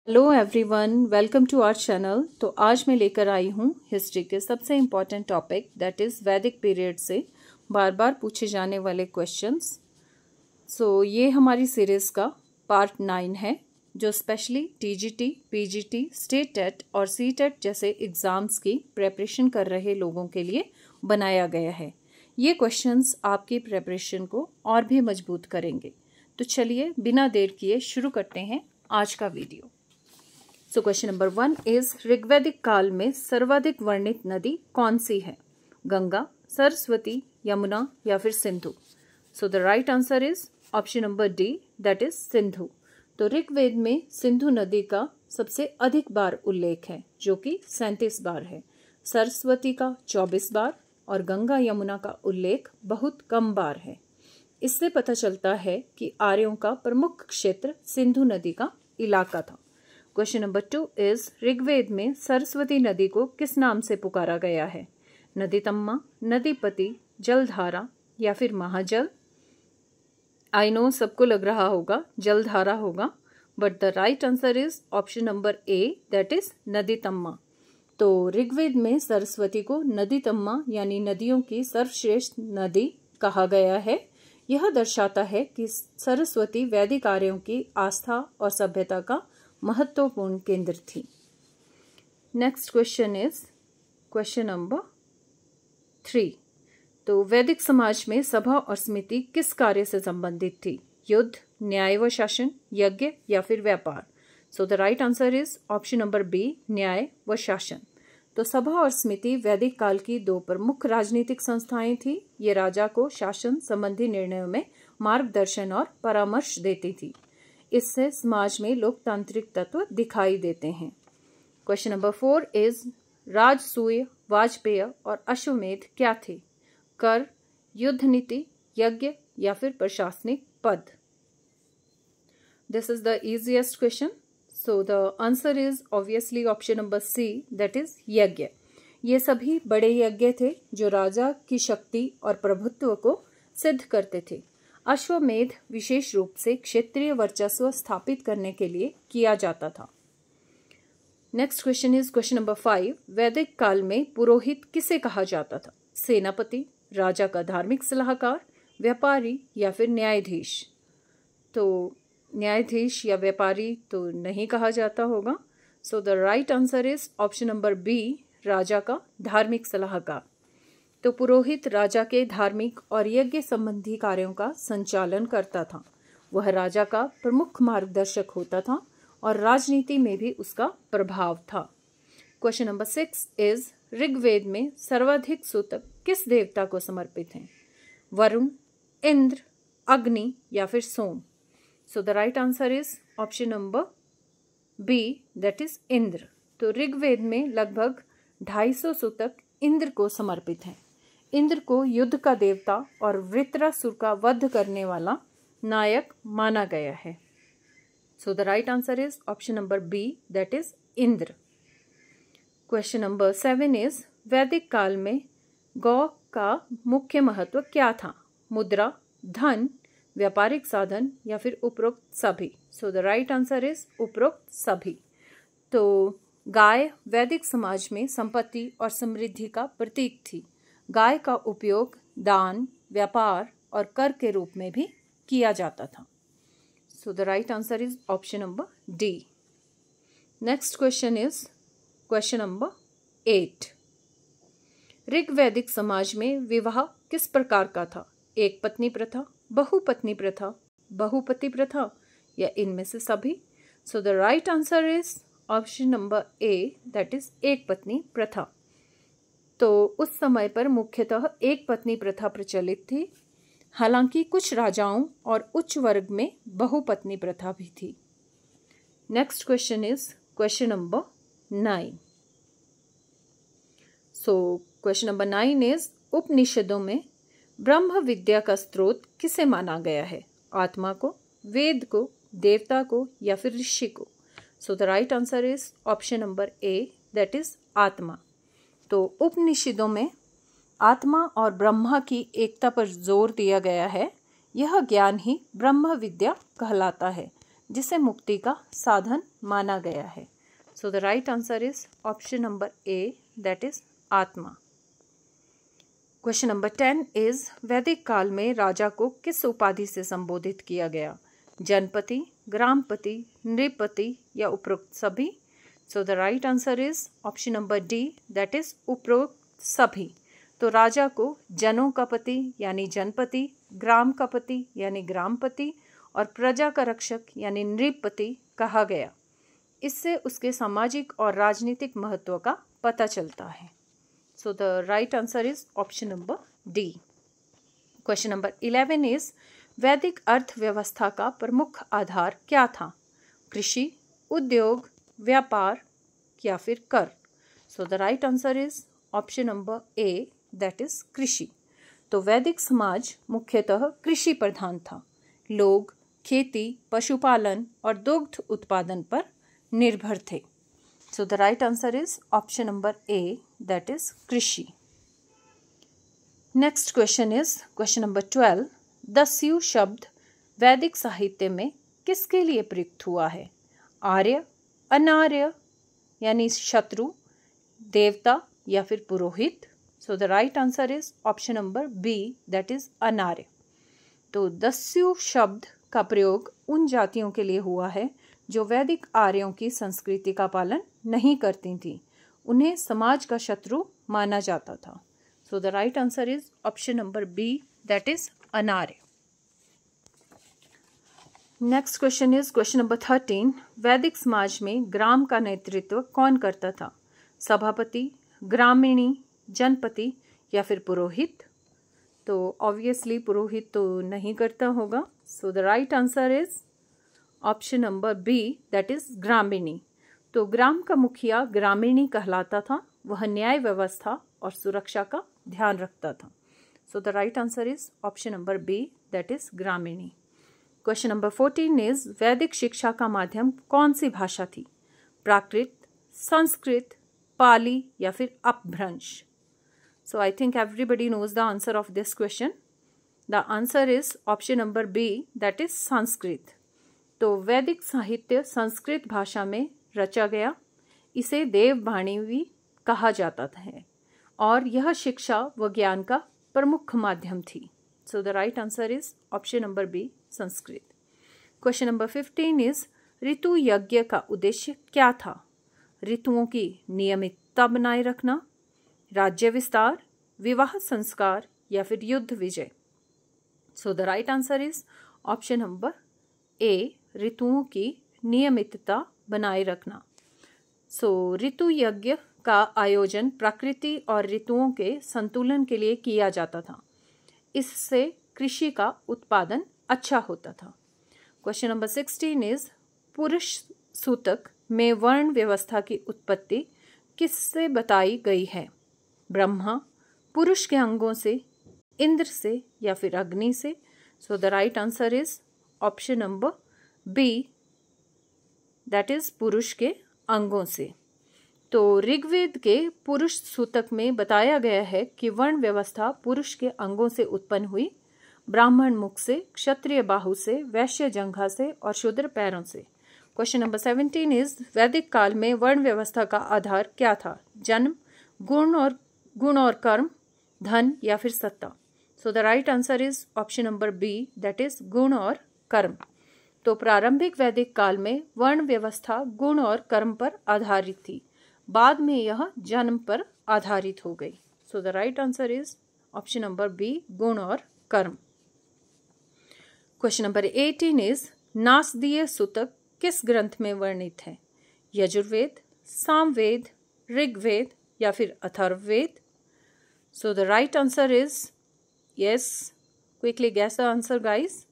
Hello everyone, welcome to our channel. तो आज मैं लेकर आई हूँ हिस्ट्री के सबसे important topic that is Vedic period से बार बार पूछे जाने वाले क्वेश्चंस। ये हमारी सीरीज़ का पार्ट 9 है, जो specially TGT, PGT, state TET और सीटेट जैसे एग्ज़ाम्स की प्रेपरेशन कर रहे लोगों के लिए बनाया गया है। ये क्वेश्चंस आपकी प्रेपरेशन को और भी मजबूत करेंगे। तो चलिए बिना देर किए शुरू करते हैं आज का वीडियो। क्वेश्चन नंबर 1 इज ऋग्वैदिक काल में सर्वाधिक वर्णित नदी कौन सी है? गंगा, सरस्वती, यमुना या फिर Sindhu? The right answer is option number D, that is Sindhu. तो ऋग्वेद में सिंधु नदी का सबसे अधिक बार उल्लेख है, जो कि 37 बार है। सरस्वती का 24 बार और गंगा यमुना का उल्लेख बहुत कम बार है। इससे पता चलता है कि आर्यों का प्रमुख क्षेत्र सिंधु नदी का इलाका था। क्वेश्चन नंबर 2 इज ऋग्वेद में सरस्वती नदी को किस नाम से पुकारा गया है? नदीतम्मा, नदीपति, जलधारा या फिर महाजल? आई नो सबको लग रहा होगा जलधारा होगा, but the right answer is option number A, that is नदीतम्मा। तो ऋग्वेद में सरस्वती को नदीतम्मा यानी नदियों की सर्वश्रेष्ठ नदी कहा गया है। यह दर्शाता है कि सरस्वती वैदिक आर्यों की आस्था और सभ्यता का महत्वपूर्ण केंद्र थी। Next question is question number 3। तो वैदिक समाज में सभा और समिति किस कार्य से संबंधित थी? युद्ध, न्याय व शासन, यज्ञ या फिर व्यापार? The right answer is option number B, न्याय व शासन। तो सभा और समिति वैदिक काल की दो प्रमुख राजनीतिक संस्थाएं थी। ये राजा को शासन संबंधी निर्णयों में मार्गदर्शन और परामर्श देती थी। इससे समाज में लोकतांत्रिक तत्व दिखाई देते हैं। क्वेश्चन नंबर 4 इज राजसूय, वाजपेय और अश्वमेध क्या थे? कर, युद्ध नीति, यज्ञ या फिर प्रशासनिक पद? This is the easiest question. The answer is obviously option number C, that is यज्ञ। ये सभी बड़े यज्ञ थे जो राजा की शक्ति और प्रभुत्व को सिद्ध करते थे। अश्वमेध विशेष रूप से क्षेत्रीय वर्चस्व स्थापित करने के लिए किया जाता था। Next question is question number 5। वैदिक काल में पुरोहित किसे कहा जाता था? सेनापति, राजा का धार्मिक सलाहकार, व्यापारी या फिर न्यायाधीश? तो न्यायाधीश या व्यापारी तो नहीं कहा जाता होगा। The right answer is option number B, राजा का धार्मिक सलाहकार। तो पुरोहित राजा के धार्मिक और यज्ञ संबंधी कार्यों का संचालन करता था। वह राजा का प्रमुख मार्गदर्शक होता था और राजनीति में भी उसका प्रभाव था। क्वेश्चन नंबर 6 इज ऋग्वेद में सर्वाधिक सूतक किस देवता को समर्पित हैं? वरुण, इंद्र, अग्नि या फिर Soma? The right answer is option number B, that is Indra. तो ऋग्वेद में लगभग 250 सूतक इंद्र को समर्पित हैं। इंद्र को युद्ध का देवता और वृत्रासुर का वध करने वाला नायक माना गया है। The right answer is option number B, that is Indra. Question number 7 is Vedic काल में गौ का मुख्य महत्व क्या था? मुद्रा, धन, व्यापारिक साधन या फिर उपरोक्त सभी? द राइट आंसर इज उपरोक्त सभी। तो गाय वैदिक समाज में संपत्ति और समृद्धि का प्रतीक थी। गाय का उपयोग दान, व्यापार और कर के रूप में भी किया जाता था। The right answer is option number D. Next question is question number 8। ऋग्वैदिक समाज में विवाह किस प्रकार का था? एक पत्नी प्रथा, बहुपत्नी प्रथा, बहुपति प्रथा या इनमें से सभी? The right answer is option number A, that is एक पत्नी प्रथा। तो उस समय पर मुख्यतः एक पत्नी प्रथा प्रचलित थी। हालांकि कुछ राजाओं और उच्च वर्ग में बहुपत्नी प्रथा भी थी। Next question is question number 9। Question number 9 is उपनिषदों में ब्रह्म विद्या का स्रोत किसे माना गया है? आत्मा को, वेद को, देवता को या फिर ऋषि को? The right answer is option number A, that is आत्मा। तो उपनिषदों में आत्मा और ब्रह्मा की एकता पर जोर दिया गया है। यह ज्ञान ही ब्रह्म विद्या कहलाता है। जिसे मुक्ति का साधन माना गया है। सो the right answer is option number A, that is आत्मा। क्वेश्चन नंबर 10 इज वैदिक काल में राजा को किस उपाधि से संबोधित किया गया? जनपति, ग्रामपति, नृपति या उपरोक्त सभी? सो the right answer is option number D, that is उपरोक्त सभी। तो राजा को जनों का पति यानी जनपति, ग्राम का पति यानी ग्रामपति और प्रजा का रक्षक यानी नृपति कहा गया। इससे उसके सामाजिक और राजनीतिक महत्व का पता चलता है। सो the right answer is option number D. Question number 11 is वैदिक अर्थव्यवस्था का प्रमुख आधार क्या था? कृषि, उद्योग, व्यापार या फिर कर? सो the right answer is option number A, that is कृषि। तो वैदिक समाज मुख्यतः कृषि प्रधान था। लोग खेती, पशुपालन और दुग्ध उत्पादन पर निर्भर थे। So the right answer is option number A, that is कृषि। Next question is question number 12। दस्यु शब्द वैदिक साहित्य में किसके लिए प्रयुक्त हुआ है? आर्य, अनार्य यानी शत्रु, देवता या फिर पुरोहित? So the right answer is option number B, that is अनार्य। तो दस्यु शब्द का प्रयोग उन जातियों के लिए हुआ है जो वैदिक आर्यों की संस्कृति का पालन नहीं करती थी। उन्हें समाज का शत्रु माना जाता था। So the right answer is option number B, that is अनार्य। Next question is question number 13। वैदिक समाज में ग्राम का नेतृत्व कौन करता था? सभापति, ग्रामीणी, जनपति या फिर पुरोहित? तो ऑब्वियसली पुरोहित तो नहीं करता होगा। So the right answer is option number B, that is ग्रामीणी। तो ग्राम का मुखिया ग्रामीणी कहलाता था। वह न्याय व्यवस्था और सुरक्षा का ध्यान रखता था। So the right answer is option number B, that is ग्रामीणी। क्वेश्चन नंबर 14 इज वैदिक शिक्षा का माध्यम कौन सी भाषा थी? प्राकृत, संस्कृत, पाली या फिर अपभ्रंश? So I think everybody knows the answer of this question. The answer is option number B, that is Sanskrit. तो वैदिक साहित्य संस्कृत भाषा में रचा गया। इसे देववाणी भी कहा जाता है और यह शिक्षा व ज्ञान का प्रमुख माध्यम थी। So the right answer is option number B, Sanskrit. Question number 15 is ऋतु यज्ञ का उद्देश्य क्या था? ऋतुओं की नियमितता बनाए रखना, राज्य विस्तार, विवाह संस्कार या फिर युद्ध विजय? So the right answer is option number A, ऋतुओं की नियमितता बनाए रखना। सो ऋतु यज्ञ का आयोजन प्रकृति और ऋतुओं के संतुलन के लिए किया जाता था। इससे कृषि का उत्पादन अच्छा होता था। क्वेश्चन नंबर 16 इज पुरुष सूतक में वर्ण व्यवस्था की उत्पत्ति किससे बताई गई है? ब्रह्मा, पुरुष के अंगों से, इंद्र से या फिर अग्नि से? So the right answer is option number B, that is पुरुष के अंगों से। तो ऋग्वेद के पुरुष सूतक में बताया गया है कि वर्ण व्यवस्था पुरुष के अंगों से उत्पन्न हुई। ब्राह्मण मुख से, क्षत्रिय बाहु से, वैश्य जंघा से और शूद्र पैरों से। क्वेश्चन नंबर 17 इज वैदिक काल में वर्ण व्यवस्था का आधार क्या था? जन्म, गुण और कर्म, धन या फिर सत्ता? So the right answer is option number B, that is गुण और कर्म। तो प्रारंभिक वैदिक काल में वर्ण व्यवस्था गुण और कर्म पर आधारित थी। बाद में यह जन्म पर आधारित हो गई। So the right answer is option number B, गुण और कर्म। क्वेश्चन नंबर 18 इज नासदीय सूतक किस ग्रंथ में वर्णित है? यजुर्वेद, सामवेद, ऋग्वेद या फिर अथर्ववेद? सो the right answer is yes, quickly guess the answer guys.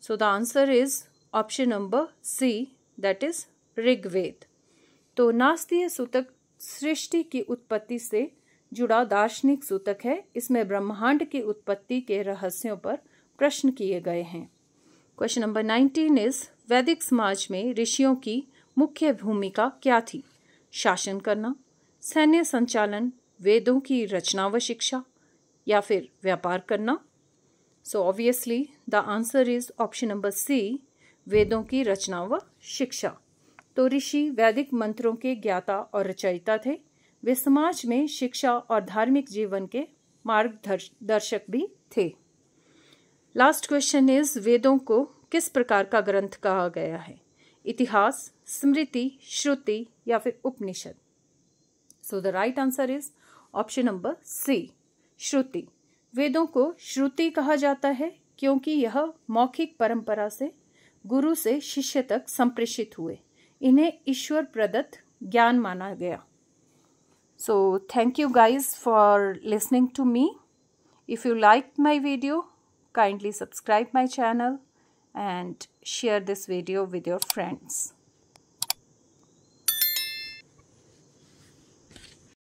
So the answer is option number C, that is Rigveda. तो नासदीय सूतक सृष्टि की उत्पत्ति से जुड़ा दार्शनिक सूतक है। इसमें ब्रह्मांड की उत्पत्ति के रहस्यों पर प्रश्न किए गए हैं। क्वेश्चन नंबर 19 इज वैदिक समाज में ऋषियों की मुख्य भूमिका क्या थी? शासन करना, सैन्य संचालन, वेदों की रचना व शिक्षा या फिर व्यापार करना? सो obviously the answer is option number C, वेदों की रचना व शिक्षा। तो ऋषि वैदिक मंत्रों के ज्ञाता और रचयिता थे। वे समाज में शिक्षा और धार्मिक जीवन के मार्गदर्शक भी थे। लास्ट क्वेश्चन इज, वेदों को किस प्रकार का ग्रंथ कहा गया है? इतिहास, स्मृति, श्रुति या फिर उपनिषद? So the right answer is option number C, श्रुति। वेदों को श्रुति कहा जाता है क्योंकि यह मौखिक परंपरा से गुरु से शिष्य तक संप्रेषित हुए। इन्हें ईश्वर प्रदत्त ज्ञान माना गया। So thank you guys for listening to me. If you liked my video, kindly subscribe my channel and share this video with your friends.